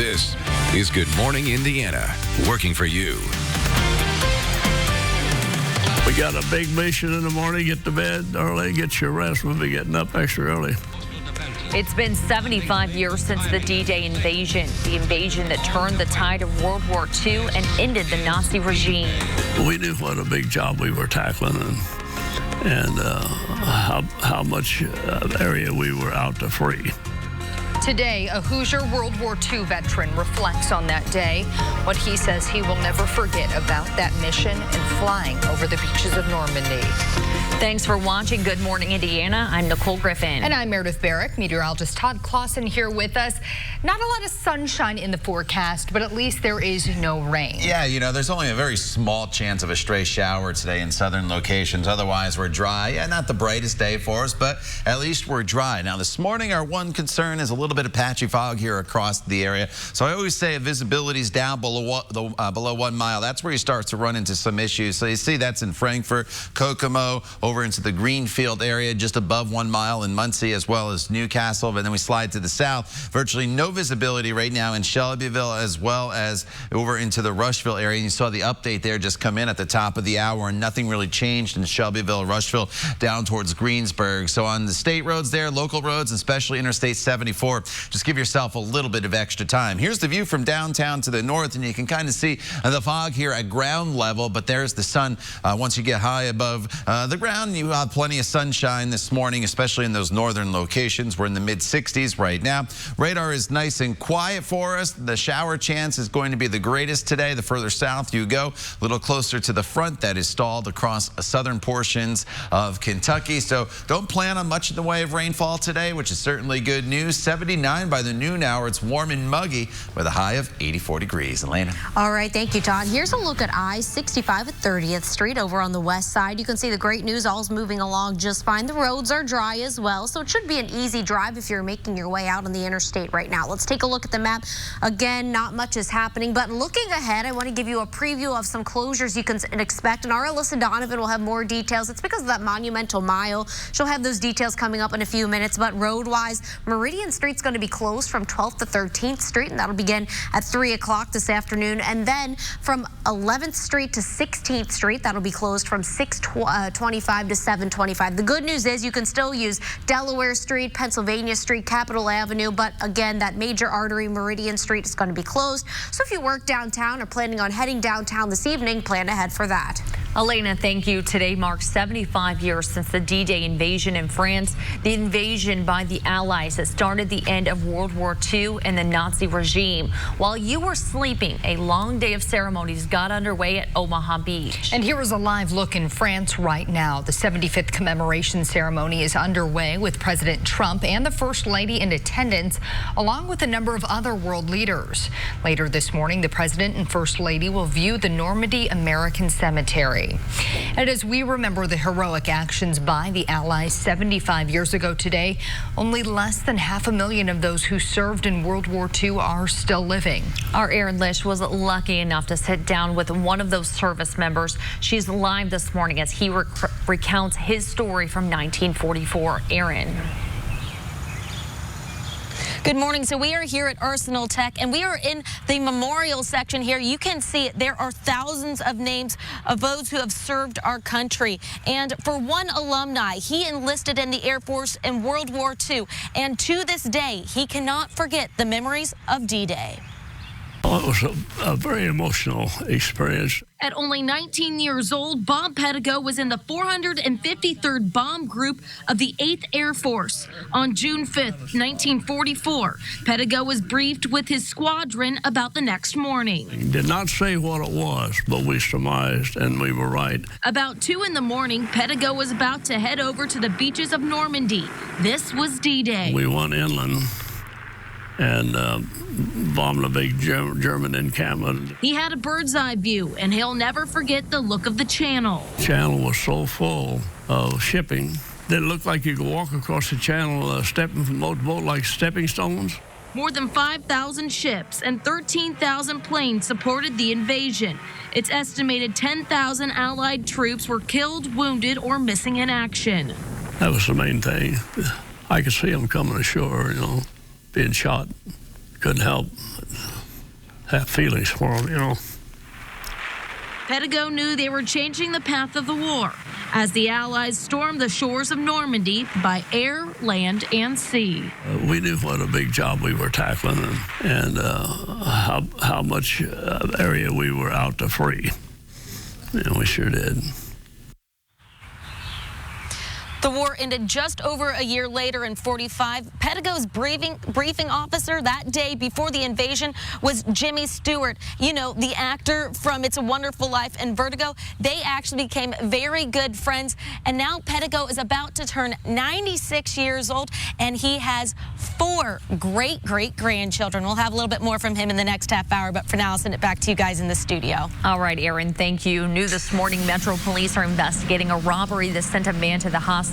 This is Good Morning Indiana, working for you. We got a big mission in the morning. Get to bed early, get your rest. We'll be getting up extra early. It's been 75 years since the D-Day invasion, the invasion that turned the tide of World War II and ended the Nazi regime. We knew what a big job we were tackling and how much area we were out to free. Today, a Hoosier World War II veteran reflects on that day, what he says he will never forget about that mission and flying over the beaches of Normandy. Thanks for watching Good Morning Indiana. I'm Nicole Griffin. And I'm Meredith Barrick. Meteorologist Todd Clausen here with us. Not a lot of sunshine in the forecast, but at least there is no rain. Yeah, you know, there's only a very small chance of a stray shower today in southern locations. Otherwise, we're dry. Yeah, not the brightest day for us, but at least we're dry. Now, this morning, our one concern is a little bit of patchy fog here across the area. So I always say if visibility is down below 1 mile, that's where you start to run into some issues. So you see that's in Frankfort, Kokomo, over into the Greenfield area, just above 1 mile in Muncie, as well as Newcastle. But then we slide to the south. Virtually no visibility right now in Shelbyville, as well as over into the Rushville area. And you saw the update there just come in at the top of the hour, and nothing really changed in Shelbyville, Rushville, down towards Greensburg. So on the state roads there, local roads, especially Interstate 74, just give yourself a little bit of extra time. Here's the view from downtown to the north, and you can kind of see the fog here at ground level, but there's the sun. Once you get high above the ground, you have plenty of sunshine this morning, especially in those northern locations. We're in the mid-60s right now. Radar is nice and quiet for us. The shower chance is going to be the greatest today. The further south you go, a little closer to the front, that is stalled across southern portions of Kentucky. So don't plan on much in the way of rainfall today, which is certainly good news. 79 by the noon hour. It's warm and muggy with a high of 84 degrees. Elena. All right, thank you, Todd. Here's a look at I-65 at 30th Street over on the west side. You can see the great news. All's moving along just fine. The roads are dry as well, so it should be an easy drive if you're making your way out on the interstate right now. Let's take a look at the map. Again, not much is happening, but looking ahead, I want to give you a preview of some closures you can expect, and our Alyssa Donovan will have more details. It's because of that Monumental Mile. She'll have those details coming up in a few minutes, but road-wise, Meridian Street's going to be closed from 12th to 13th Street, and that'll begin at 3 o'clock this afternoon. And then from 11th Street to 16th Street, that'll be closed from 6:25 to 7:25. The good news is you can still use Delaware Street, Pennsylvania Street, Capitol Avenue, but again, that major artery, Meridian Street, is going to be closed. So if you work downtown or planning on heading downtown this evening, plan ahead for that. Elena, thank you. Today marks 75 years since the D-Day invasion in France, the invasion by the Allies that started the end of World War II and the Nazi regime. While you were sleeping, a long day of ceremonies got underway at Omaha Beach. And here is a live look in France right now. The 75th commemoration ceremony is underway with President Trump and the First Lady in attendance, along with a number of other world leaders. Later this morning, the President and First Lady will view the Normandy American Cemetery. And as we remember the heroic actions by the Allies 75 years ago today, only less than 500,000 of those who served in World War II are still living. Our Erin Lish was lucky enough to sit down with one of those service members. She's live this morning as he recounts his story from 1944. Erin. Good morning. So we are here at Arsenal Tech, and we are in the memorial section here. You can see there are thousands of names of those who have served our country. And for one alumni, he enlisted in the Air Force in World War II. And to this day, he cannot forget the memories of D-Day. Well, it was a very emotional experience. At only 19 years old, Bob Pettigo was in the 453rd Bomb Group of the 8th Air Force. On June 5th, 1944, Pettigo was briefed with his squadron about the next morning. He did not say what it was, but we surmised, and we were right. About 2 in the morning, Pettigo was about to head over to the beaches of Normandy. This was D-Day. We went inland and bombed a big German encampment. He had a bird's eye view, and he'll never forget the look of the channel. The channel was so full of shipping that it looked like you could walk across the channel stepping from boat to boat like stepping stones. More than 5,000 ships and 13,000 planes supported the invasion. It's estimated 10,000 Allied troops were killed, wounded, or missing in action. That was the main thing. I could see them coming ashore, being shot. Couldn't help. have feelings for them, you know. Pedigo knew they were changing the path of the war as the Allies stormed the shores of Normandy by air, land, and sea. We knew what a big job we were tackling and how much area we were out to free. And we sure did. The war ended just over a year later in 45. Pedigo's briefing officer that day before the invasion was Jimmy Stewart. You know, the actor from It's a Wonderful Life and Vertigo. They actually became very good friends. And now Pedigo is about to turn 96 years old, and he has 4 great-great-grandchildren. We'll have a little bit more from him in the next half hour, but for now, I'll send it back to you guys in the studio. All right, Aaron, thank you. New this morning, Metro Police are investigating a robbery that sent a man to the hospital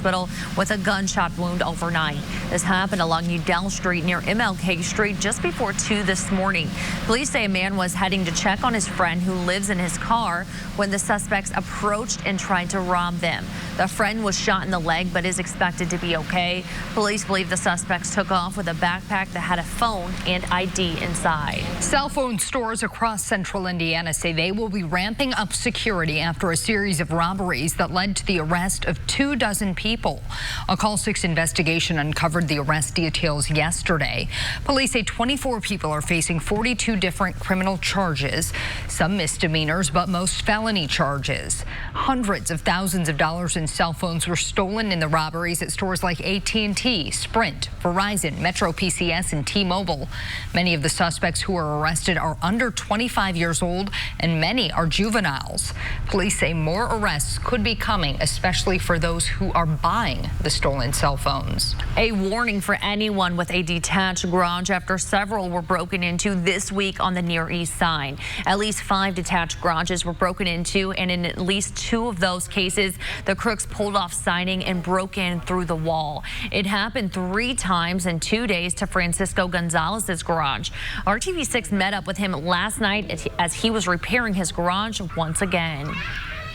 with a gunshot wound overnight. This happened along Udell Street near MLK Street just before 2 this morning. Police say a man was heading to check on his friend who lives in his car when the suspects approached and tried to rob them. The friend was shot in the leg but is expected to be okay. Police believe the suspects took off with a backpack that had a phone and ID inside. Cell phone stores across central Indiana say they will be ramping up security after a series of robberies that led to the arrest of 24 people. A Call 6 investigation uncovered the arrest details yesterday. Police say 24 people are facing 42 different criminal charges, some misdemeanors, but most felony charges. Hundreds of thousands of dollars in cell phones were stolen in the robberies at stores like AT&T, Sprint, Verizon, Metro PCS, and T-Mobile. Many of the suspects who are arrested are under 25 years old, and many are juveniles. Police say more arrests could be coming, especially for those who are buying the stolen cell phones. A warning for anyone with a detached garage after several were broken into this week on the Near East Side. At least 5 detached garages were broken into, and in at least 2 of those cases, the crooks pulled off siding and broke in through the wall. It happened 3 times in 2 days to Francisco Gonzalez's garage. RTV6 met up with him last night as he was repairing his garage once again.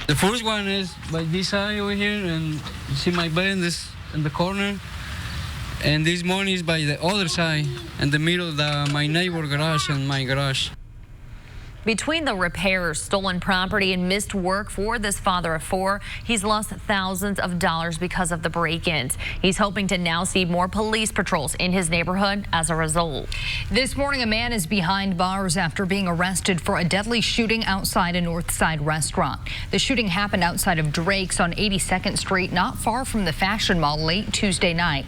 The first one is by this side over here, and you see my bed in the corner. And this one is by the other side, in the middle of my neighbor garage and my garage. Between the repairs, stolen property, and missed work for this father of 4, he's lost thousands of dollars because of the break-ins. He's hoping to now see more police patrols in his neighborhood as a result. This morning, a man is behind bars after being arrested for a deadly shooting outside a Northside restaurant. The shooting happened outside of Drake's on 82nd Street, not far from the Fashion Mall, late Tuesday night.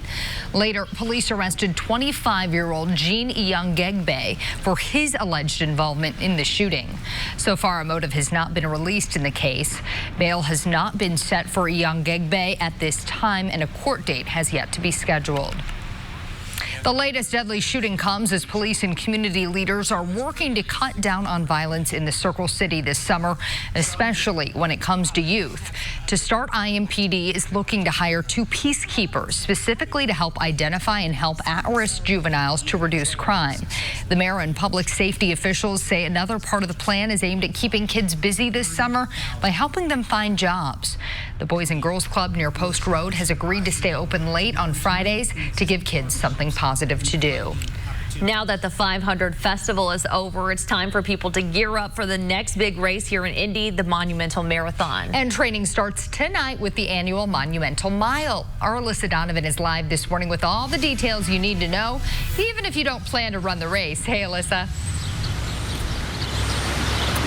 Later, police arrested 25-year-old Gene Iyangegbe for his alleged involvement in the shooting. So far, a motive has not been released in the case. Bail has not been set for Iyangegbe at this time, and a court date has yet to be scheduled. The latest deadly shooting comes as police and community leaders are working to cut down on violence in the Circle City this summer, especially when it comes to youth. To start, IMPD is looking to hire 2 peacekeepers, specifically to help identify and help at-risk juveniles to reduce crime. The mayor and public safety officials say another part of the plan is aimed at keeping kids busy this summer by helping them find jobs. The Boys and Girls Club near Post Road has agreed to stay open late on Fridays to give kids something positive to do. Now that the 500 festival is over, it's time for people to gear up for the next big race here in Indy, the Monumental Marathon. And training starts tonight with the annual Monumental Mile. Our Alyssa Donovan is live this morning with all the details you need to know, even if you don't plan to run the race. Hey, Alyssa.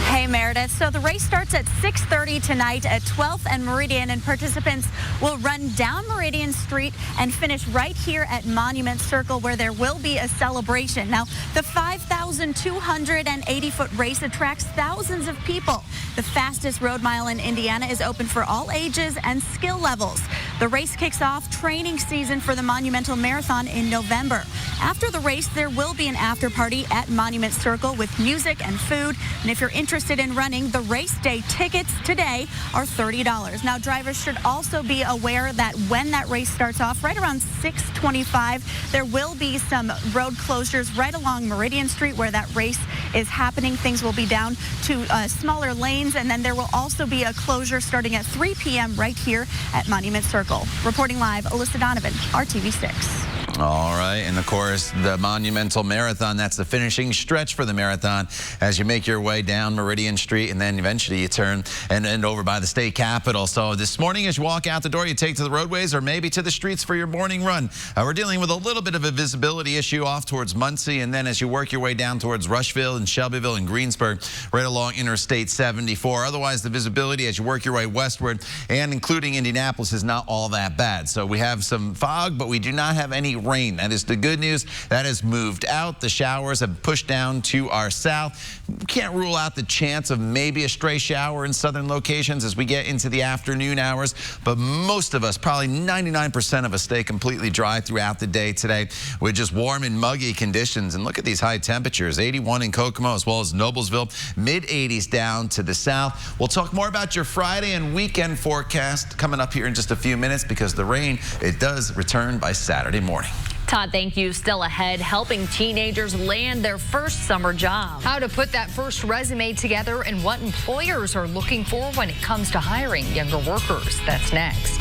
Hey, Meredith. So the race starts at 6:30 tonight at 12th and Meridian, and participants will run down Meridian Street and finish right here at Monument Circle, where there will be a celebration. Now, the 5,280-foot race attracts thousands of people. The fastest road mile in Indiana is open for all ages and skill levels. The race kicks off training season for the Monumental Marathon in November. After the race, there will be an after party at Monument Circle with music and food. And if you're interested in running, the race day tickets today are $30. Now, drivers should also be aware that when that race starts off, right around 6:25, there will be some road closures right along Meridian Street where that race is happening. Things will be down to smaller lanes, and then there will also be a closure starting at 3 p.m. right here at Monument Circle. Reporting live, Alyssa Donovan, RTV6. All right, and of course, the Monumental Marathon, that's the finishing stretch for the marathon as you make your way down Meridian Street, and then eventually you turn and end over by the state capitol. So this morning, as you walk out the door, you take to the roadways or maybe to the streets for your morning run. We're dealing with a little bit of a visibility issue off towards Muncie, and then as you work your way down towards Rushville and Shelbyville and Greensburg, right along Interstate 74. Otherwise, the visibility as you work your way westward and including Indianapolis is not all that bad. So we have some fog, but we do not have any rain. That is the good news. That has moved out. The showers have pushed down to our south. Can't rule out the chance of maybe a stray shower in southern locations as we get into the afternoon hours, but most of us, probably 99% of us, stay completely dry throughout the day today with just warm and muggy conditions. And look at these high temperatures, 81 in Kokomo as well as Noblesville, mid-80s down to the south. We'll talk more about your Friday and weekend forecast coming up here in just a few minutes because the rain, it does return by Saturday morning. Todd, thank you. Still ahead, helping teenagers land their first summer job. How to put that first resume together and what employers are looking for when it comes to hiring younger workers. That's next.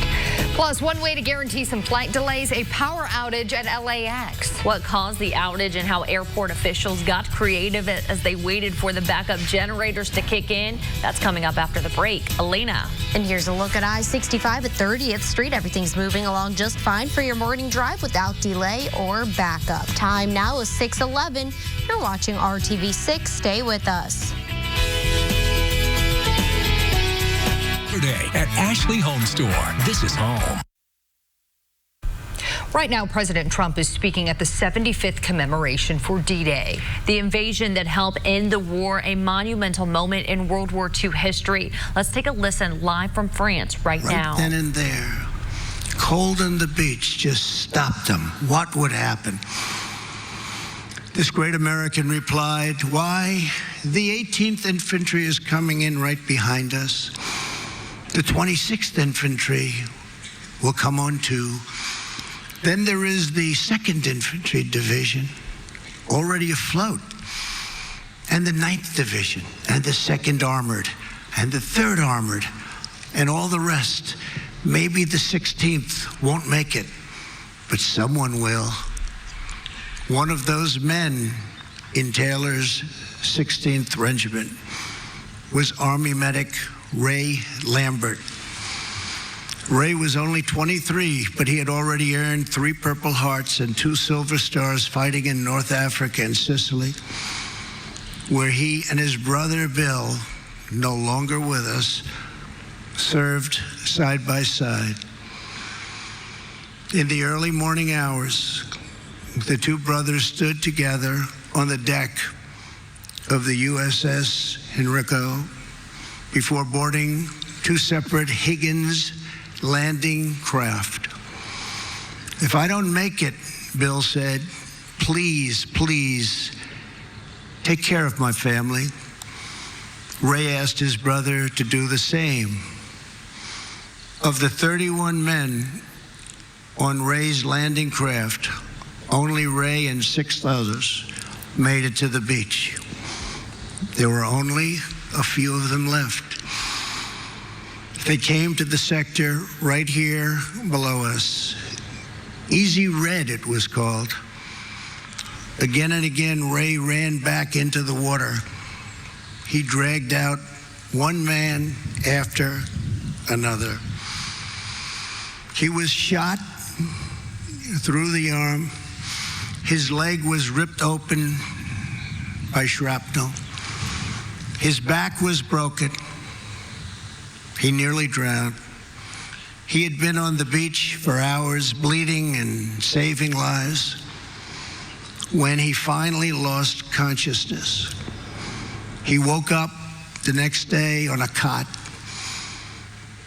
Plus, one way to guarantee some flight delays, a power outage at LAX. What caused the outage and how airport officials got creative as they waited for the backup generators to kick in. That's coming up after the break. Elena. And here's a look at I-65 at 30th Street. Everything's moving along just fine for your morning drive without delay or backup. Time now is 6:11. You're watching RTV6. Stay with us. Today at Ashley Home Store. This is home. Right now, President Trump is speaking at the 75th commemoration for D-Day. The invasion that helped end the war, a monumental moment in World War II history. Let's take a listen live from France right now. Right then and there, cold on the beach just stopped them. What would happen? This great American replied, "Why, the 18th Infantry is coming in right behind us. The 26th Infantry will come on too. Then there is the 2nd Infantry Division, already afloat, and the 9th Division, and the 2nd Armored, and the 3rd Armored, and all the rest. Maybe the 16th won't make it, but someone will." One of those men in Taylor's 16th Regiment was Army medic Ray Lambert. Ray was only 23, but he had already earned 3 Purple Hearts and 2 Silver Stars fighting in North Africa and Sicily, where he and his brother Bill, no longer with us, served side by side. In the early morning hours, the 2 brothers stood together on the deck of the USS Henrico before boarding 2 separate Higgins landing craft. "If I don't make it," Bill said, "please, please take care of my family." Ray asked his brother to do the same. Of the 31 men on Ray's landing craft, only Ray and 6 others made it to the beach. There were only a few of them left. They came to the sector right here below us. Easy Red, it was called. Again and again, Ray ran back into the water. He dragged out one man after another. He was shot through the arm. His leg was ripped open by shrapnel. His back was broken. He nearly drowned. He had been on the beach for hours, bleeding and saving lives, when he finally lost consciousness. He woke up the next day on a cot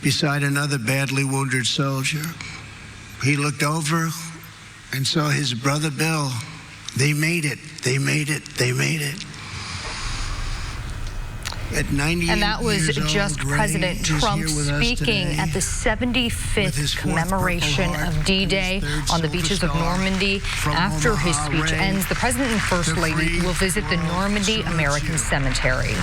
beside another badly wounded soldier. He looked over and saw his brother Bill. They made it. They made it. They made it. At 98 and that was just old, President Trump speaking at the 75th commemoration of D-Day on the beaches of Normandy. After his speech ends, the President and First Lady will visit the Normandy American Cemetery.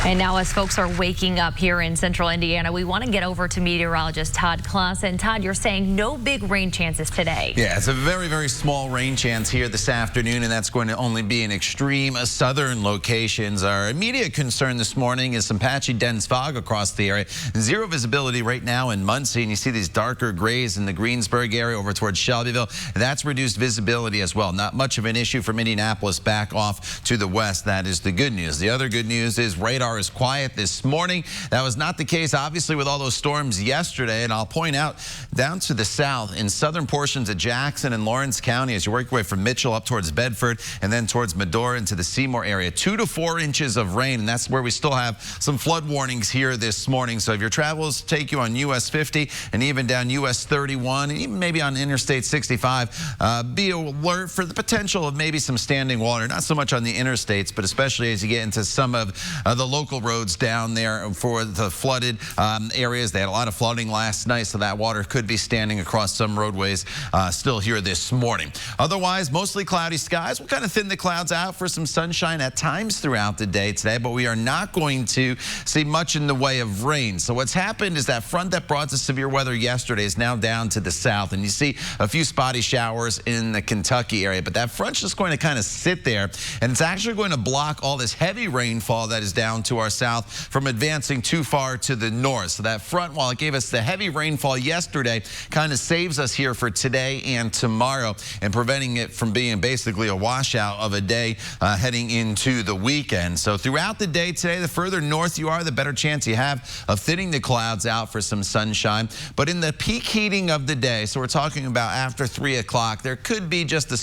And now as folks are waking up here in central Indiana, we want to get over to meteorologist Todd Klaas. And Todd, you're saying no big rain chances today. Yeah, it's a very, very small rain chance here this afternoon, and that's going to only be in extreme southern locations. Our immediate concern this morning is some patchy dense fog across the area. Zero visibility right now in Muncie, and you see these darker grays in the Greensburg area over towards Shelbyville. That's reduced visibility as well. Not much of an issue from Indianapolis back off to the west. That is the good news. The other good news is radar is quiet this morning. That was not the case, obviously, with all those storms yesterday. And I'll point out, down to the south, in southern portions of Jackson and Lawrence County, as you work your way from Mitchell up towards Bedford and then towards Medora into the Seymour area, 2 to 4 inches of rain. And that's where we still have some flood warnings here this morning. So if your travels take you on US 50 and even down US 31 and even maybe on Interstate 65, be alert for the potential of maybe some standing water. Not so much on the interstates, but especially as you get into some of the local roads down there for the flooded areas. They had a lot of flooding last night, so that water could be standing across some roadways still here this morning. Otherwise, mostly cloudy skies. We'll kind of thin the clouds out for some sunshine at times throughout the day today, but we are not going to see much in the way of rain. So what's happened is that front that brought the severe weather yesterday is now down to the south, and you see a few spotty showers in the Kentucky area, but that front's just going to kind of sit there, and it's actually going to block all this heavy rainfall that is down to our south from advancing too far to the north. So that front, while it gave us the heavy rainfall yesterday, kind of saves us here for today and tomorrow and preventing it from being basically a washout of a day heading into the weekend. So throughout the day today, the further north you are, the better chance you have of thinning the clouds out for some sunshine. But in the peak heating of the day, so we're talking about after 3 o'clock, there could be just a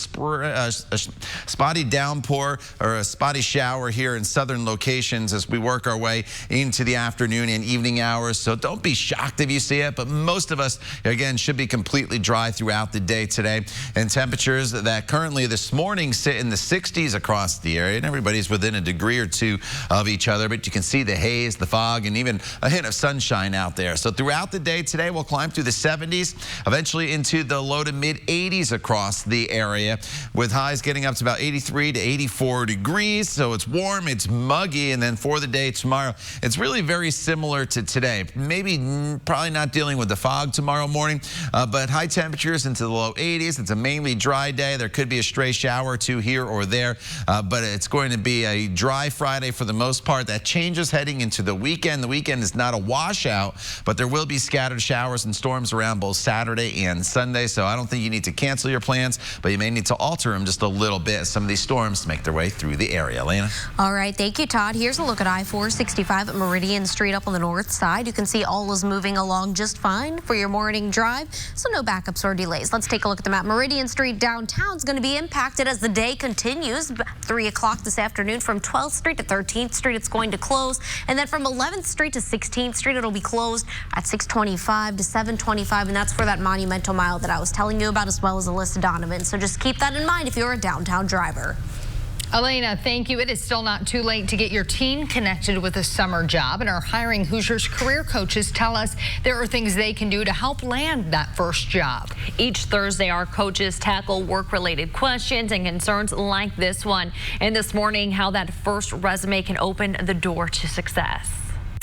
spotty downpour or a spotty shower here in southern locations as we work our way into the afternoon and evening hours. So don't be shocked if you see it, but most of us, again, should be completely dry throughout the day today. And temperatures that currently this morning sit in the 60s across the area, and everybody's within a degree or two of each other, but you can see the haze, the fog, and even a hint of sunshine out there. So throughout the day today, we'll climb through the 70s, eventually into the low to mid 80s across the area, with highs getting up to about 83 to 84 degrees. So it's warm, it's muggy, and then for the day tomorrow, it's really very similar to today. Maybe probably not dealing with the fog tomorrow morning, but high temperatures into the low 80s. It's a mainly dry day. There could be a stray shower or two here or there, but it's going to be a dry Friday for the most part. That changes heading into the weekend. The weekend is not a washout, but there will be scattered showers and storms around both Saturday and Sunday. So I don't think you need to cancel your plans, but you may need to alter them just a little bit as some of these storms make their way through the area. Elena? All right, thank you, Todd. Here's a look at I-465 at Meridian Street up on the north side. You can see all is moving along just fine for your morning drive, so no backups or delays. Let's take a look at the map. Meridian Street downtown is going to be impacted as the day continues. 3 o'clock this afternoon from 12th Street to 13th Street, it's going to close. And then from 11th Street to 16th Street, it'll be closed at 6:25 to 7:25. And that's for that monumental mile that I was telling you about, as well as Alyssa Donovan. So just keep that in mind if you're a downtown driver. Elena, thank you. It is still not too late to get your teen connected with a summer job, and our Hiring Hoosiers career coaches tell us there are things they can do to help land that first job. Each Thursday, our coaches tackle work-related questions and concerns like this one. And this morning, how that first resume can open the door to success.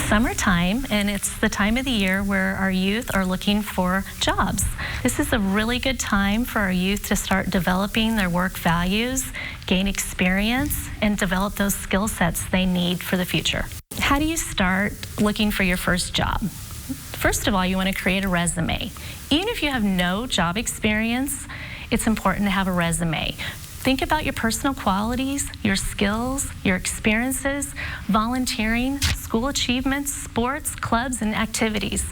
Summertime, and it's the time of the year where our youth are looking for jobs. This is a really good time for our youth to start developing their work values, gain experience, and develop those skill sets they need for the future. How do you start looking for your first job? First of all, you want to create a resume. Even if you have no job experience, it's important to have a resume. Think about your personal qualities, your skills, your experiences, volunteering, school achievements, sports, clubs, and activities.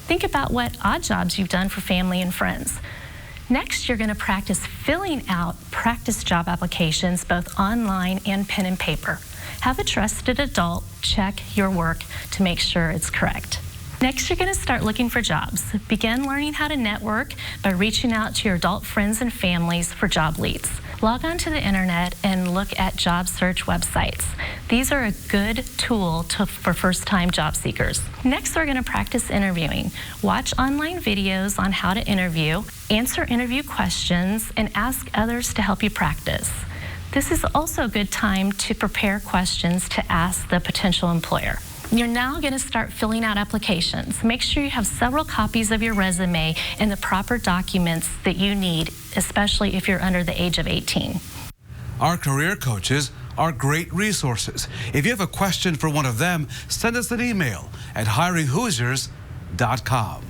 Think about what odd jobs you've done for family and friends. Next, you're going to practice filling out practice job applications, both online and pen and paper. Have a trusted adult check your work to make sure it's correct. Next, you're going to start looking for jobs. Begin learning how to network by reaching out to your adult friends and families for job leads. Log on to the internet and look at job search websites. These are a good tool for first-time job seekers. Next, we're going to practice interviewing. Watch online videos on how to interview, answer interview questions, and ask others to help you practice. This is also a good time to prepare questions to ask the potential employer. You're now going to start filling out applications. Make sure you have several copies of your resume and the proper documents that you need, especially if you're under the age of 18. Our career coaches are great resources. If you have a question for one of them, send us an email at hiringhoosiers.com.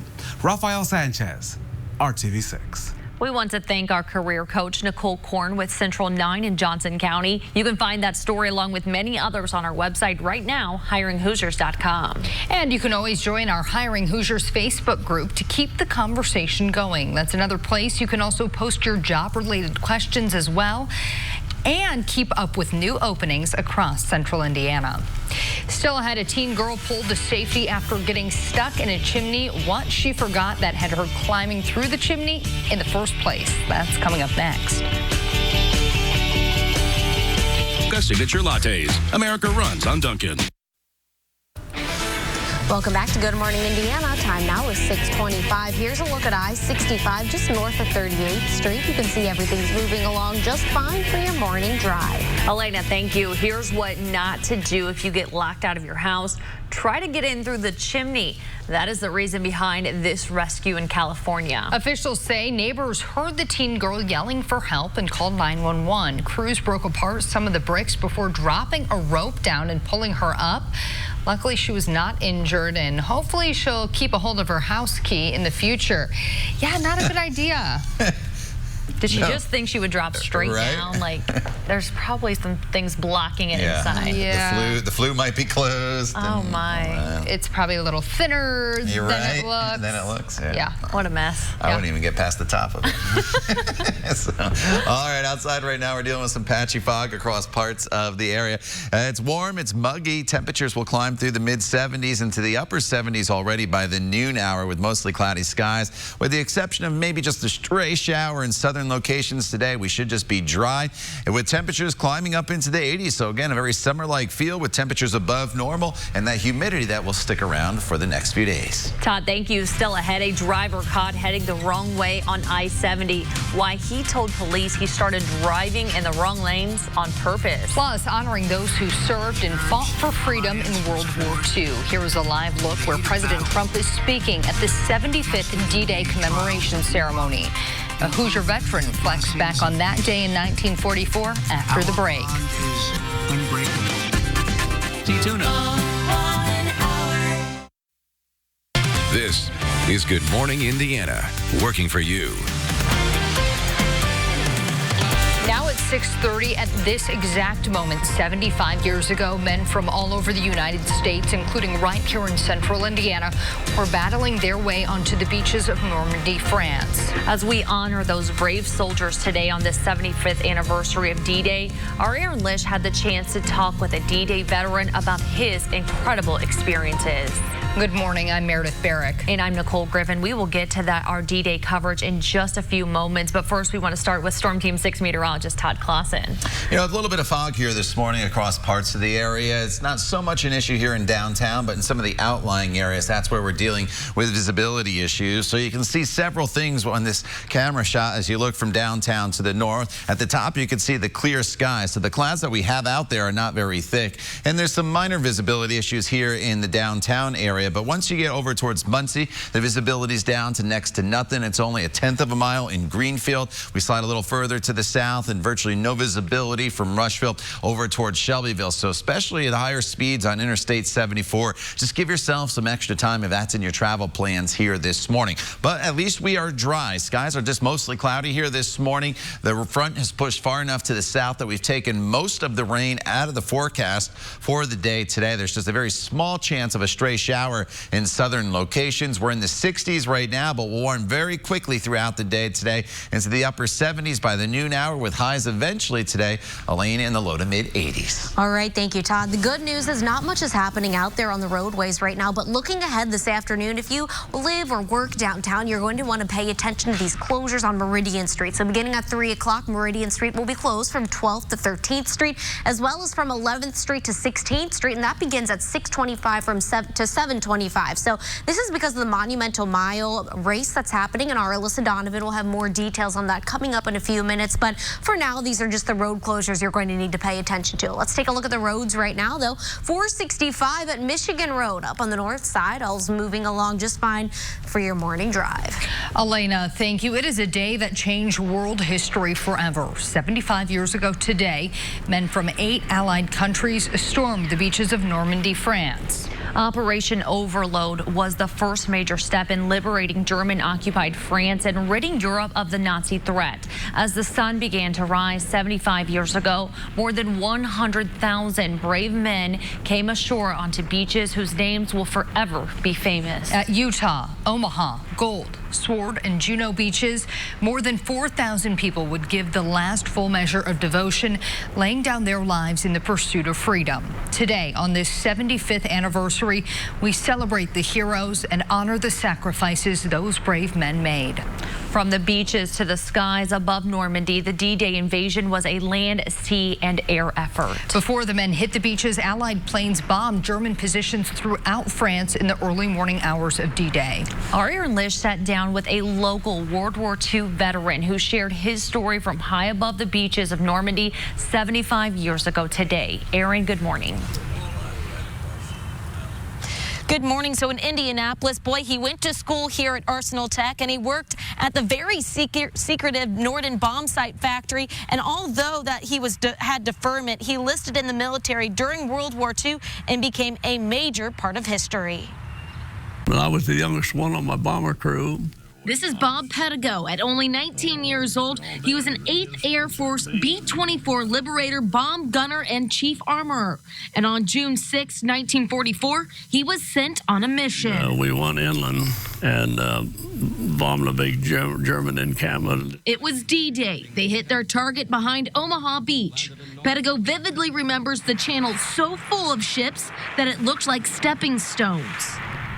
Rafael Sanchez, RTV6. We want to thank our career coach, Nicole Korn with Central 9 in Johnson County. You can find that story along with many others on our website right now, hiringhoosiers.com. And you can always join our Hiring Hoosiers Facebook group to keep the conversation going. That's another place you can also post your job-related questions as well, and keep up with new openings across Central Indiana. Still ahead, a teen girl pulled to safety after getting stuck in a chimney. What she forgot that had her climbing through the chimney in the first place. That's coming up next. Signature lattes. America runs on Dunkin'. Welcome back to Good Morning Indiana. Time now is 6:25. Here's a look at I-65 just north of 38th Street. You can see everything's moving along just fine for your morning drive. Elena, thank you. Here's what not to do if you get locked out of your house. Try to get in through the chimney. That is the reason behind this rescue in California. Officials say neighbors heard the teen girl yelling for help and called 911. Crews broke apart some of the bricks before dropping a rope down and pulling her up. Luckily, she was not injured, and hopefully she'll keep a hold of her house key in the future. Yeah, not a good idea. Did she just think she would drop straight down? Like, there's probably some things blocking it inside. Yeah. The flue might be closed. Oh, my. It's probably a little thinner than it looks. Then it looks, yeah. What a mess. I wouldn't even get past the top of it. So, all right, outside right now, we're dealing with some patchy fog across parts of the area. It's warm, it's muggy. Temperatures will climb through the mid-70s into the upper 70s already by the noon hour with mostly cloudy skies. With the exception of maybe just a stray shower in southern locations today, we should just be dry. And with temperatures climbing up into the 80s. So again, a very summer-like feel with temperatures above normal and that humidity that will stick around for the next few days. Todd, thank you. Still ahead, a driver caught heading the wrong way on I-70. Why he told police he started driving in the wrong lanes on purpose. Plus, honoring those who served and fought for freedom in World War II. Here is a live look where President Trump is speaking at the 75th D-Day commemoration ceremony. A Hoosier veteran reflects back on that day in 1944 after the break. T-Tuna. This is Good Morning Indiana, working for you. Now at 6:30, at this exact moment, 75 years ago, men from all over the United States, including right here in Central Indiana, were battling their way onto the beaches of Normandy, France. As we honor those brave soldiers today on the 75th anniversary of D-Day, our Aaron Lish had the chance to talk with a D-Day veteran about his incredible experiences. Good morning, I'm Meredith Barrick. And I'm Nicole Griffin. We will get to our D-Day coverage in just a few moments, but first we want to start with Storm Team 6 meteorologist Todd Clausen. You know, a little bit of fog here this morning across parts of the area. It's not so much an issue here in downtown, but in some of the outlying areas, that's where we're dealing with visibility issues. So you can see several things on this camera shot as you look from downtown to the north. At the top, you can see the clear sky. So the clouds that we have out there are not very thick. And there's some minor visibility issues here in the downtown area. But once you get over towards Muncie, the visibility's down to next to nothing. It's only a 1/10 of a mile in Greenfield. We slide a little further to the south and virtually no visibility from Rushville over towards Shelbyville. So especially at higher speeds on Interstate 74, just give yourself some extra time if that's in your travel plans here this morning. But at least we are dry. Skies are just mostly cloudy here this morning. The front has pushed far enough to the south that we've taken most of the rain out of the forecast for the day today. There's just a very small chance of a stray shower in southern locations. We're in the 60s right now, but we'll warm very quickly throughout the day today into the upper 70s by the noon hour with highs eventually today, Elaine, in the low to mid 80s. All right, thank you, Todd. The good news is not much is happening out there on the roadways right now, but looking ahead this afternoon, if you live or work downtown, you're going to want to pay attention to these closures on Meridian Street. So beginning at 3 o'clock, Meridian Street will be closed from 12th to 13th Street, as well as from 11th Street to 16th Street, and that begins at 6:25 to 7:25. 2025. So this is because of the Monumental Mile race that's happening, and our Alyssa Donovan will have more details on that coming up in a few minutes. But for now, these are just the road closures you're going to need to pay attention to. Let's take a look at the roads right now, though. 465 at Michigan Road up on the north side. All's moving along just fine for your morning drive. Elena, thank you. It is a day that changed world history forever. 75 years ago today, men from 8 allied countries stormed the beaches of Normandy, France. Operation Overlord was the first major step in liberating German-occupied France and ridding Europe of the Nazi threat. As the sun began to rise 75 years ago, more than 100,000 brave men came ashore onto beaches whose names will forever be famous. At Utah, Omaha, Gold, Sword, and Juneau beaches, more than 4,000 people would give the last full measure of devotion, laying down their lives in the pursuit of freedom. Today, on this 75th anniversary, we celebrate the heroes and honor the sacrifices those brave men made. From the beaches to the skies above Normandy, the D-Day invasion was a land, sea, and air effort. Before the men hit the beaches, Allied planes bombed German positions throughout France in the early morning hours of D-Day. Our Aaron Lish sat down with a local World War II veteran who shared his story from high above the beaches of Normandy 75 years ago today. Aaron, good morning. Good morning. So in Indianapolis, boy, he went to school here at Arsenal Tech, and he worked at the very secretive Norden bomb sight factory. And although that he had deferment, he enlisted in the military during World War II and became a major part of history. I was the youngest one on my bomber crew. This is Bob Pedigo. At only 19 years old, he was an 8th Air Force B-24 Liberator bomb gunner and chief armorer. And on June 6, 1944, he was sent on a mission. We went inland and bombed a big German encampment. It was D-Day. They hit their target behind Omaha Beach. Pedigo vividly remembers the channel so full of ships that it looked like stepping stones.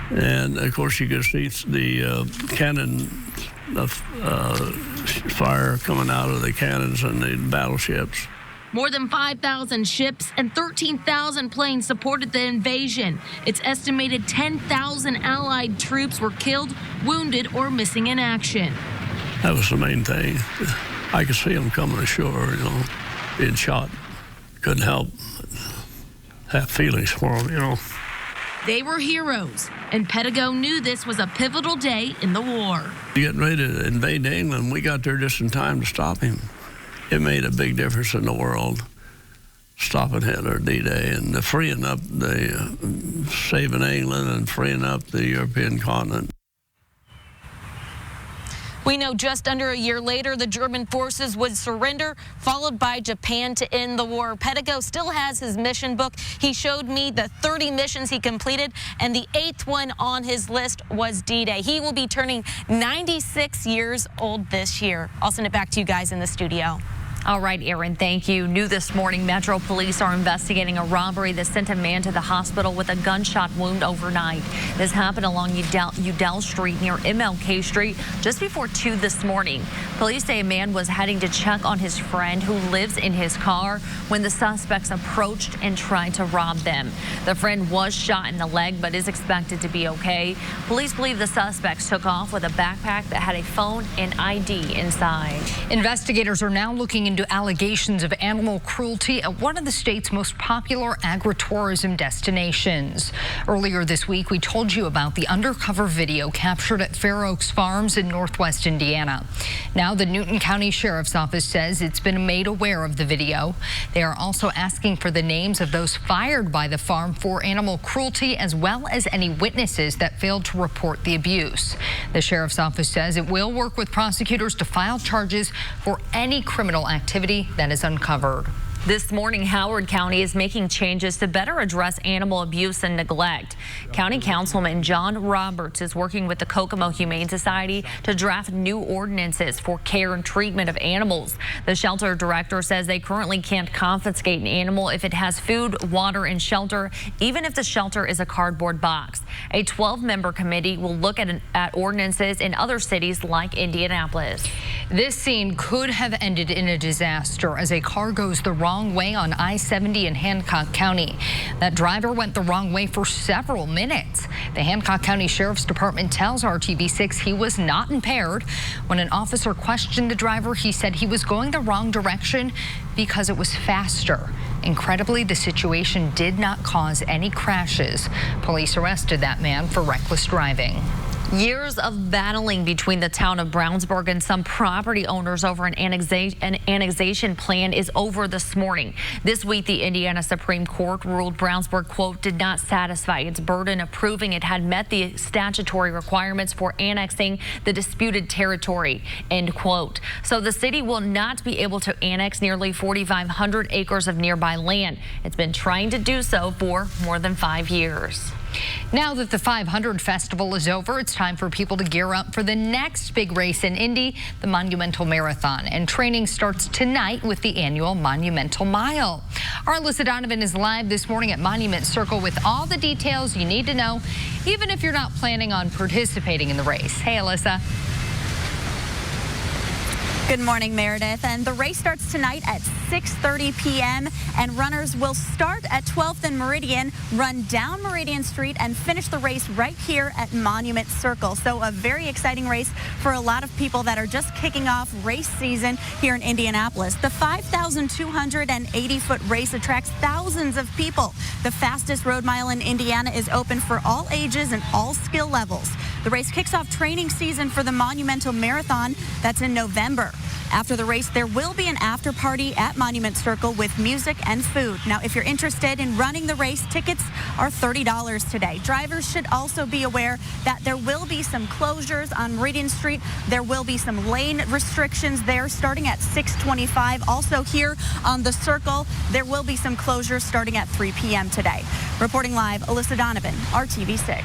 And, of course, you could see the cannon fire coming out of the cannons and the battleships. More than 5,000 ships and 13,000 planes supported the invasion. It's estimated 10,000 Allied troops were killed, wounded, or missing in action. That was the main thing. I could see them coming ashore, being shot. Couldn't help have feelings for them, They were heroes, and Pedigo knew this was a pivotal day in the war. Getting ready to invade England, we got there just in time to stop him. It made a big difference in the world, stopping Hitler D-Day and freeing up saving England and freeing up the European continent. We know just under a year later, the German forces would surrender, followed by Japan to end the war. Pedigo still has his mission book. He showed me the 30 missions he completed, and the 8th one on his list was D-Day. He will be turning 96 years old this year. I'll send it back to you guys in the studio. All right, Aaron, thank you. New this morning, Metro Police are investigating a robbery that sent a man to the hospital with a gunshot wound overnight. This happened along Udell Street near MLK Street just before 2 this morning. Police say a man was heading to check on his friend who lives in his car when the suspects approached and tried to rob them. The friend was shot in the leg but is expected to be okay. Police believe the suspects took off with a backpack that had a phone and ID inside. Investigators are now looking into allegations of animal cruelty at one of the state's most popular agritourism destinations. Earlier this week, we told you about the undercover video captured at Fair Oaks Farms in northwest Indiana. Now the Newton County Sheriff's Office says it's been made aware of the video. They are also asking for the names of those fired by the farm for animal cruelty, as well as any witnesses that failed to report the abuse. The Sheriff's Office says it will work with prosecutors to file charges for any criminal activity that is uncovered. This morning, Howard County is making changes to better address animal abuse and neglect. County Councilman John Roberts is working with the Kokomo Humane Society to draft new ordinances for care and treatment of animals. The shelter director says they currently can't confiscate an animal if it has food, water, and shelter, even if the shelter is a cardboard box. A 12-member committee will look at ordinances in other cities like Indianapolis. This scene could have ended in a disaster as a car goes the wrong way on I-70 in Hancock County. That driver went the wrong way for several minutes. The Hancock County Sheriff's Department tells RTV6 he was not impaired. When an officer questioned the driver, he said he was going the wrong direction because it was faster. Incredibly, the situation did not cause any crashes. Police arrested that man for reckless driving. Years of battling between the town of Brownsburg and some property owners over an annexation plan is over this morning. This week, the Indiana Supreme Court ruled Brownsburg, quote, did not satisfy its burden of proving it had met the statutory requirements for annexing the disputed territory, end quote. So the city will not be able to annex nearly 4,500 acres of nearby land. It's been trying to do so for more than 5 years. Now that the 500 Festival is over, it's time for people to gear up for the next big race in Indy, the Monumental Marathon. And training starts tonight with the annual Monumental Mile. Our Alyssa Donovan is live this morning at Monument Circle with all the details you need to know, even if you're not planning on participating in the race. Hey, Alyssa. Good morning, Meredith. And the race starts tonight at 6:30 p.m. and runners will start at 12th and Meridian, run down Meridian Street and finish the race right here at Monument Circle. So a very exciting race for a lot of people that are just kicking off race season here in Indianapolis. The 5,280-foot race attracts thousands of people. The fastest road mile in Indiana is open for all ages and all skill levels. The race kicks off training season for the Monumental Marathon. That's in November. After the race, there will be an after party at Monument Circle with music and food. Now, if you're interested in running the race, tickets are $30 today. Drivers should also be aware that there will be some closures on Meridian Street. There will be some lane restrictions there starting at 6:25. Also here on the Circle, there will be some closures starting at 3 p.m. today. Reporting live, Alyssa Donovan, RTV6.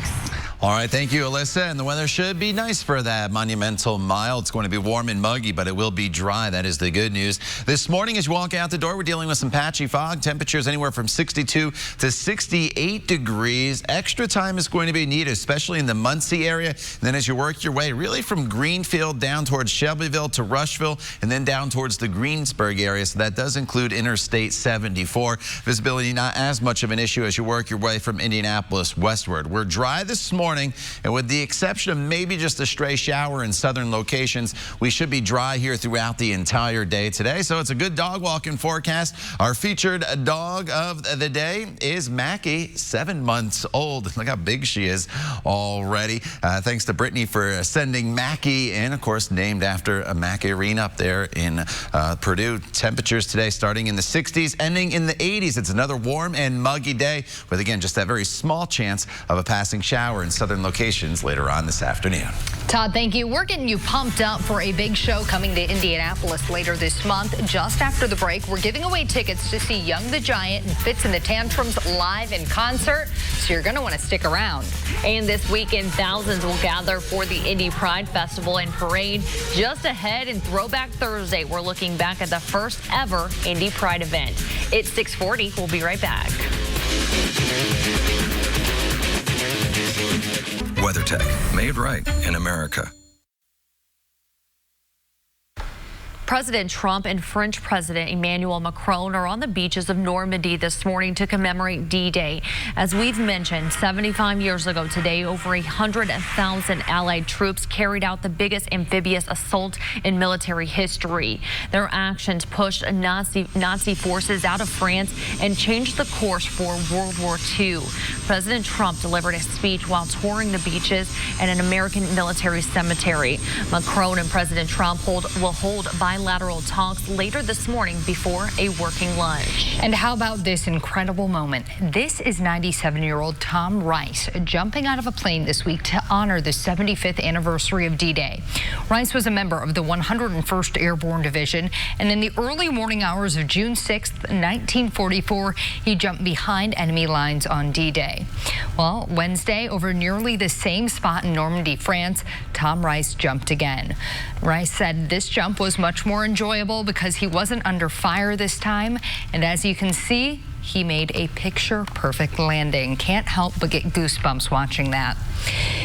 All right, thank you, Alyssa. And the weather should be nice for that Monumental Mile. It's going to be warm and muggy, but it will be dry. That is the good news. This morning, as you walk out the door, we're dealing with some patchy fog. Temperatures anywhere from 62 to 68 degrees. Extra time is going to be needed, especially in the Muncie area. And then as you work your way, really from Greenfield down towards Shelbyville to Rushville, and then down towards the Greensburg area. So that does include Interstate 74. Visibility not as much of an issue as you work your way from Indianapolis westward. We're dry this morning. And with the exception of maybe just a stray shower in southern locations, we should be dry here throughout the entire day today. So it's a good dog walking forecast. Our featured dog of the day is Mackie, 7 months old. Look how big she is already. Thanks to Brittany for sending Mackie in, of course, named after a Mackey Arena up there in Purdue. Temperatures today starting in the 60s, ending in the 80s. It's another warm and muggy day with, again, just that very small chance of a passing shower in southern locations later on this afternoon. Todd, thank you. We're getting you pumped up for a big show coming to Indianapolis later this month. Just after the break, we're giving away tickets to see Young the Giant and Fitz and the Tantrums live in concert, so you're going to want to stick around. And this weekend, thousands will gather for the Indy Pride Festival and Parade. Just ahead in Throwback Thursday, we're looking back at the first ever Indy Pride event. It's 6:40. We'll be right back. WeatherTech, made right in America. President Trump and French President Emmanuel Macron are on the beaches of Normandy this morning to commemorate D-Day. As we've mentioned, 75 years ago today, over 100,000 Allied troops carried out the biggest amphibious assault in military history. Their actions pushed Nazi forces out of France and changed the course for World War II. President Trump delivered a speech while touring the beaches and an American military cemetery. Macron and President Trump will hold bilateral talks later this morning before a working lunch. And how about this incredible moment? This is 97-year-old Tom Rice jumping out of a plane this week to honor the 75th anniversary of D-Day. Rice was a member of the 101st Airborne Division, and in the early morning hours of June 6th, 1944, he jumped behind enemy lines on D-Day. Well, Wednesday, over nearly the same spot in Normandy, France, Tom Rice jumped again. Rice said this jump was much more enjoyable because he wasn't under fire this time, and as you can see, he made a picture-perfect landing. Can't help but get goosebumps watching that.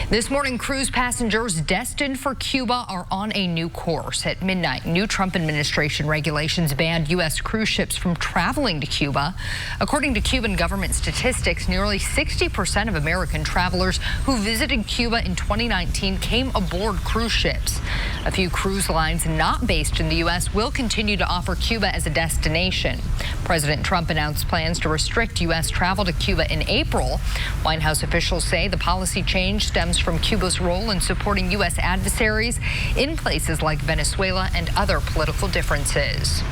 This morning, cruise passengers destined for Cuba are on a new course. At midnight, new Trump administration regulations banned U.S. cruise ships from traveling to Cuba. According to Cuban government statistics, nearly 60% of American travelers who visited Cuba in 2019 came aboard cruise ships. A few cruise lines not based in the U.S. will continue to offer Cuba as a destination. President Trump announced plans to restrict U.S. travel to Cuba in April. White House officials say the policy change stems from Cuba's role in supporting U.S. adversaries in places like Venezuela and other political differences.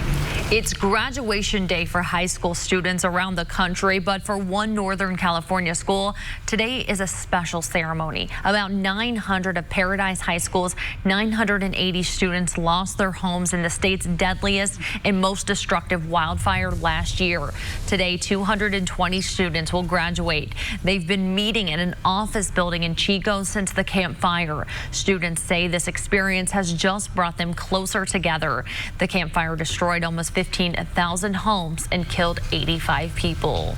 It's graduation day for high school students around the country, but for one Northern California school, today is a special ceremony. About 900 of Paradise High School's 980 students lost their homes in the state's deadliest and most destructive wildfire last year. Today, 220 students will graduate. They've been meeting in an office building in Chico since the Camp Fire. Students say this experience has just brought them closer together. The Camp Fire destroyed almost 15,000 homes and killed 85 people.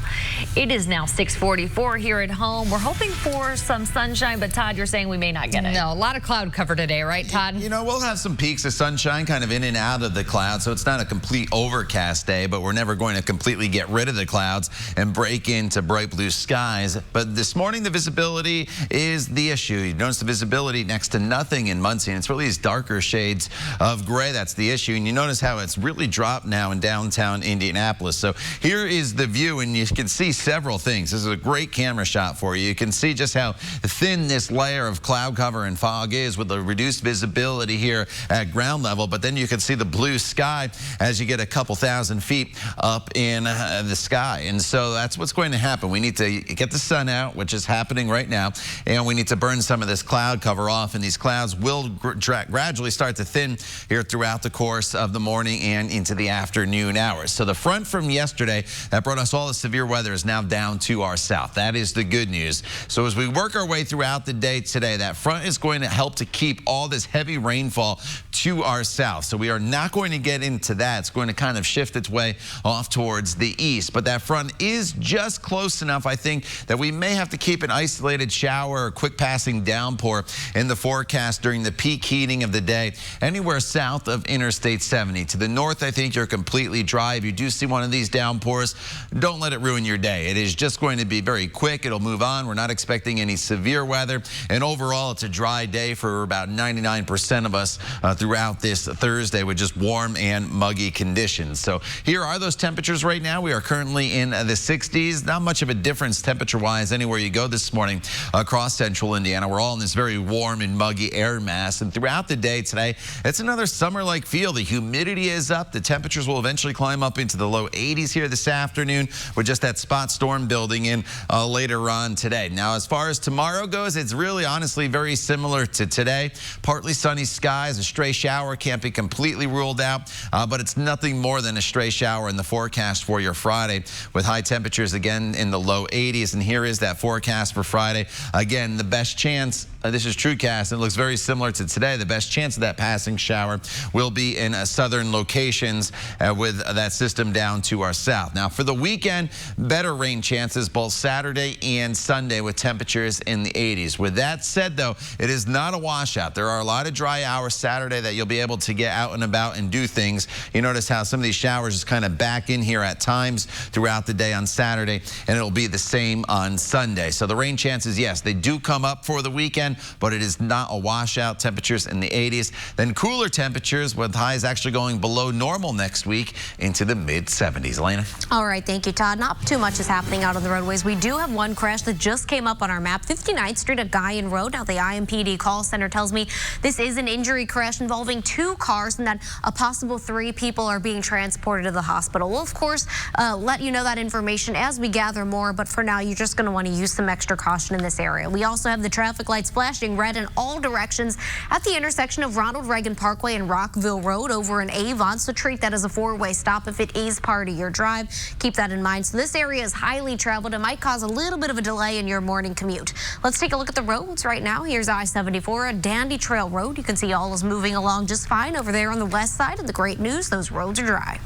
It is now 6:44 here at home. We're hoping for some sunshine, but Todd, you're saying we may not get it. No, a lot of cloud cover today, right, Todd? You know, we'll have some peaks of sunshine kind of in and out of the clouds, so it's not a complete overcast day, but we're never going to completely get rid of the clouds and break into bright blue skies. But this morning, the visibility is the issue. You notice the visibility next to nothing in Muncie, and it's really these darker shades of gray. That's the issue. And you notice how it's really dropped now in downtown Indianapolis. So here is the view, and you can see several things. This is a great camera shot for you. You can see just how thin this layer of cloud cover and fog is with the reduced visibility here at ground level. But then you can see the blue sky as you get a couple thousand feet up in the sky. And so that's what's going to happen. We need to get the sun out, which is happening right now, and we need to burn some of this cloud cover off, and these clouds will gradually start to thin here throughout the course of the morning and into the afternoon hours. So the front from yesterday that brought us all the severe weather is now down to our south. That is the good news. So as we work our way throughout the day today, that front is going to help to keep all this heavy rainfall to our south. So we are not going to get into that. It's going to kind of shift its way off towards the east. But that front is just close enough, I think, that we may have to keep an isolated shower or quick passing downpour in the forecast during the peak heating of the day anywhere south of Interstate 70. To the north, I think you're completely dry. If you do see one of these downpours, don't let it ruin your day. It is just going to be very quick. It'll move on. We're not expecting any severe weather. And overall, it's a dry day for about 99% of us throughout this Thursday with just warm and muggy conditions. So here are those temperatures right now. We are currently in the 60s. Not much of a difference temperature-wise anywhere you go this morning across central Indiana. We're all in this very warm and muggy air mass. And throughout the day today, it's another summer-like feel. The humidity is up. The temperatures will eventually climb up into the low 80s here this afternoon with just that spot storm building in later on today. Now, as far as tomorrow goes, it's really honestly very similar to today. Partly sunny skies, a stray shower can't be completely ruled out, but it's nothing more than a stray shower in the forecast for your Friday with high temperatures again in the low 80s. And here is that forecast for Friday. Again, the best chance, this is TrueCast, and it looks very similar to today. The best chance of that passing shower will be in southern locations with that system down to our south. Now, for the weekend, better rain chances both Saturday and Sunday with temperatures in the 80s. With that said, though, it is not a washout. There are a lot of dry hours Saturday that you'll be able to get out and about and do things. You notice how some of these showers just kind of back in here at times throughout the day on Saturday, and it'll be the same on Sunday. So the rain chances, yes, they do come up for the weekend, but it is not a washout. Temperatures in the 80s. Then cooler temperatures with highs actually going below normal next week into the mid-70s. Elena? All right, thank you, Todd. Not too much is happening out on the roadways. We do have one crash that just came up on our map, 59th Street at Guyan Road. Now, the IMPD call center tells me this is an injury crash involving 2 cars and that a possible 3 people are being transported to the hospital. We'll, of course, let you know that information as we gather more, but for now, you're just going to want to use some extra caution in this area. We also have the traffic lights flashing red in all directions at the intersection of Ronald Reagan Parkway and Rockville Road over in Avon, so treat that as a 4-way stop if it is part of your drive. Keep that in mind. So this area is highly traveled. It might cause a little bit of a delay in your morning commute. Let's take a look at the roads right now. Here's I-74 at Dandy Trail Road. You can see all is moving along just fine over there on the west side. And the great news, those roads are dry.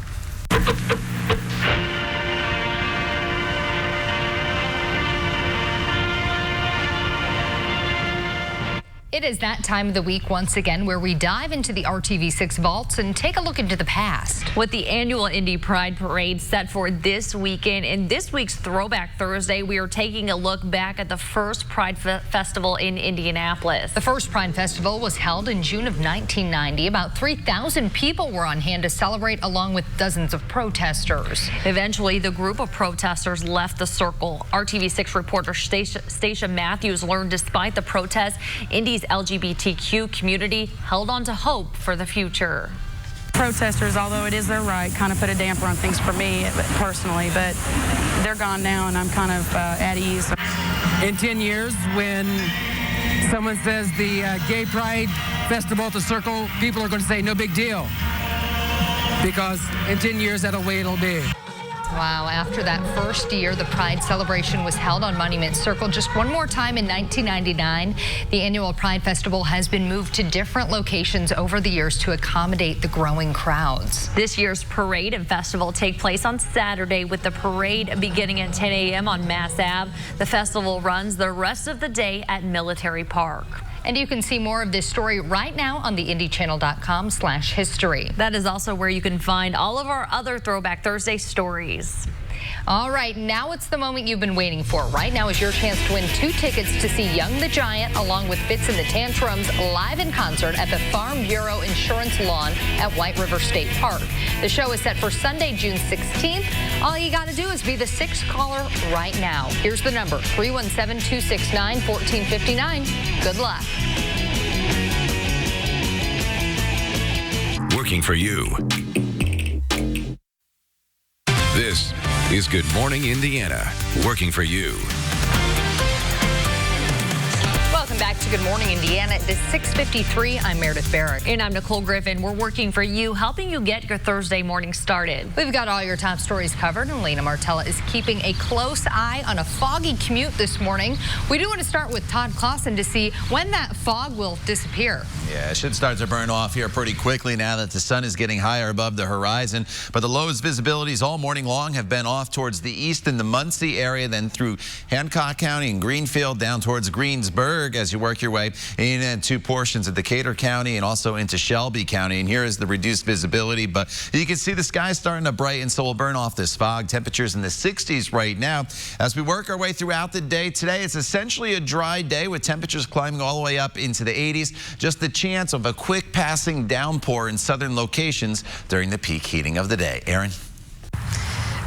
It is that time of the week once again where we dive into the RTV6 vaults and take a look into the past. With the annual Indy Pride Parade set for this weekend, in this week's Throwback Thursday, we are taking a look back at the first Pride Festival in Indianapolis. The first Pride Festival was held in June of 1990. About 3,000 people were on hand to celebrate, along with dozens of protesters. Eventually, the group of protesters left the circle. RTV6 reporter Stacia Matthews learned despite the protests, Indy's LGBTQ community held on to hope for the future. Protesters, although it is their right, kind of put a damper on things for me personally, but they're gone now and I'm kind of at ease. In 10 years, when someone says the Gay Pride Festival at the Circle, people are going to say no big deal, because in 10 years that'll way it'll be. Wow, after that first year, the Pride celebration was held on Monument Circle just one more time in 1999. The annual Pride Festival has been moved to different locations over the years to accommodate the growing crowds. This year's parade and festival take place on Saturday, with the parade beginning at 10 a.m. on Mass Ave. The festival runs the rest of the day at Military Park. And you can see more of this story right now on the IndyChannel.com/history. That is also where you can find all of our other Throwback Thursday stories. All right, now it's the moment you've been waiting for. Right now is your chance to win 2 tickets to see Young the Giant along with Fitz and the Tantrums live in concert at the Farm Bureau Insurance Lawn at White River State Park. The show is set for Sunday, June 16th. All you got to do is be the 6th caller right now. Here's the number, 317-269-1459. Good luck. Working for you. This is Good Morning Indiana, working for you. Welcome back to Good Morning Indiana. It is 6:53. I'm Meredith Barrett. And I'm Nicole Griffin. We're working for you, helping you get your Thursday morning started. We've got all your top stories covered, and Lena Martella is keeping a close eye on a foggy commute this morning. We do want to start with Todd Clausen to see when that fog will disappear. Yeah, it should start to burn off here pretty quickly now that the sun is getting higher above the horizon. But the lowest visibilities all morning long have been off towards the east in the Muncie area, then through Hancock County and Greenfield down towards Greensburg as you work your way into portions of Decatur County and also into Shelby County. And here is the reduced visibility, but you can see the sky starting to brighten, so we'll burn off this fog. Temperatures in the 60s right now. As we work our way throughout the day today, it's essentially a dry day with temperatures climbing all the way up into the 80s. Just the chance of a quick passing downpour in southern locations during the peak heating of the day. Aaron.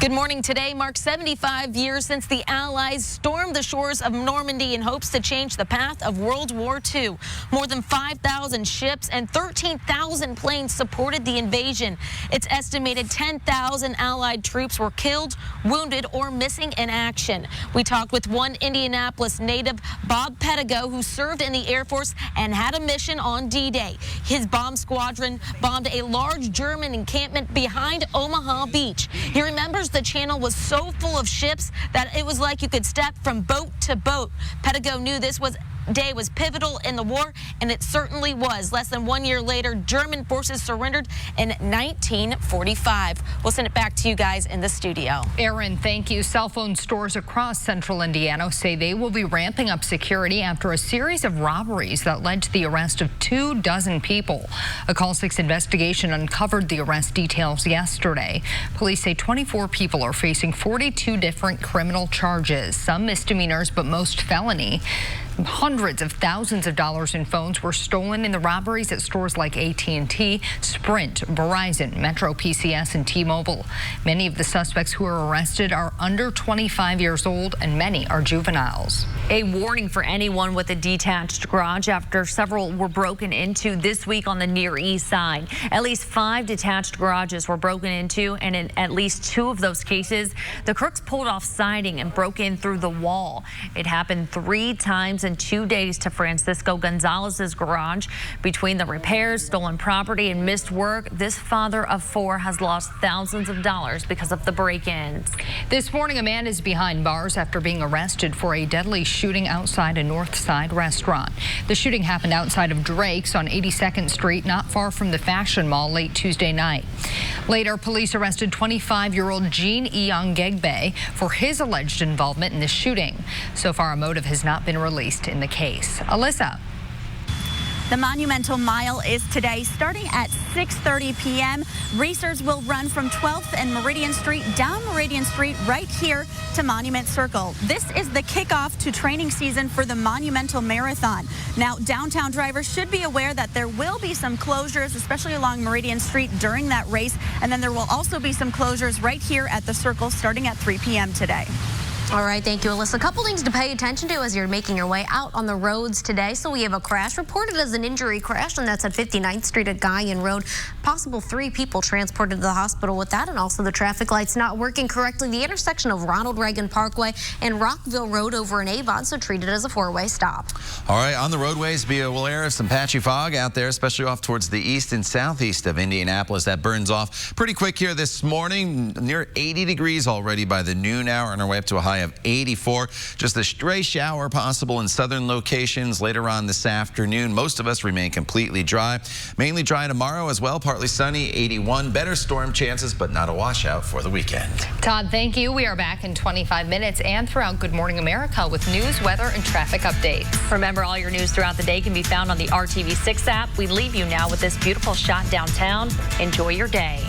Good morning. Today marks 75 years since the Allies stormed the shores of Normandy in hopes to change the path of World War II. More than 5,000 ships and 13,000 planes supported the invasion. It's estimated 10,000 Allied troops were killed, wounded, or missing in action. We talked with one Indianapolis native, Bob Pedigo, who served in the Air Force and had a mission on D-Day. His bomb squadron bombed a large German encampment behind Omaha Beach. He remembers the channel was so full of ships that it was like you could step from boat to boat. Pedigo knew this day was pivotal in the war, and it certainly was. Less than 1 year later, German forces surrendered in 1945. We'll send it back to you guys in the studio. Aaron, thank you. Cell phone stores across central Indiana say they will be ramping up security after a series of robberies that led to the arrest of 24 people. A Call 6 investigation uncovered the arrest details yesterday. Police say 24 people are facing 42 different criminal charges, some misdemeanors, but most felony. Hundreds of thousands of dollars in phones were stolen in the robberies at stores like AT&T, Sprint, Verizon, Metro PCS, and T-Mobile. Many of the suspects who are arrested are under 25 years old, and many are juveniles. A warning for anyone with a detached garage after several were broken into this week on the Near East Side. At least 5 detached garages were broken into, and in at least 2 of those cases, the crooks pulled off siding and broke in through the wall. It happened 3 times in 2 days to Francisco Gonzalez's garage. Between the repairs, stolen property, and missed work, this father of 4 has lost thousands of dollars because of the break-ins. This morning, a man is behind bars after being arrested for a deadly shooting outside a North Side restaurant. The shooting happened outside of Drake's on 82nd Street, not far from the Fashion Mall, late Tuesday night. Later, police arrested 25-year-old Gene Iongegbe for his alleged involvement in the shooting. So far, a motive has not been released in the case. Alyssa. The Monumental Mile is today starting at 6:30 p.m. Racers will run from 12th and Meridian Street down Meridian Street right here to Monument Circle. This is the kickoff to training season for the Monumental Marathon. Now, downtown drivers should be aware that there will be some closures, especially along Meridian Street during that race. And then there will also be some closures right here at the Circle starting at 3 p.m. today. All right, thank you, Alyssa. A couple things to pay attention to as you're making your way out on the roads today. So we have a crash reported as an injury crash, and that's at 59th Street at Guyan Road. Possible 3 people transported to the hospital with that, and also the traffic lights not working correctly. The intersection of Ronald Reagan Parkway and Rockville Road over in Avon, so treated as a 4-way stop. All right, on the roadways, be aware of some patchy fog out there, especially off towards the east and southeast of Indianapolis. That burns off pretty quick here this morning. Near 80 degrees already by the noon hour, on our way up to a high of 84. Just a stray shower possible in southern locations later on this afternoon. Most of us remain completely dry. Mainly dry tomorrow as well. Partly sunny, 81. Better storm chances, but not a washout for the weekend. Todd, thank you. We are back in 25 minutes and throughout Good Morning America with news, weather, and traffic updates. Remember, all your news throughout the day can be found on the RTV6 app. We leave you now with this beautiful shot downtown. Enjoy your day.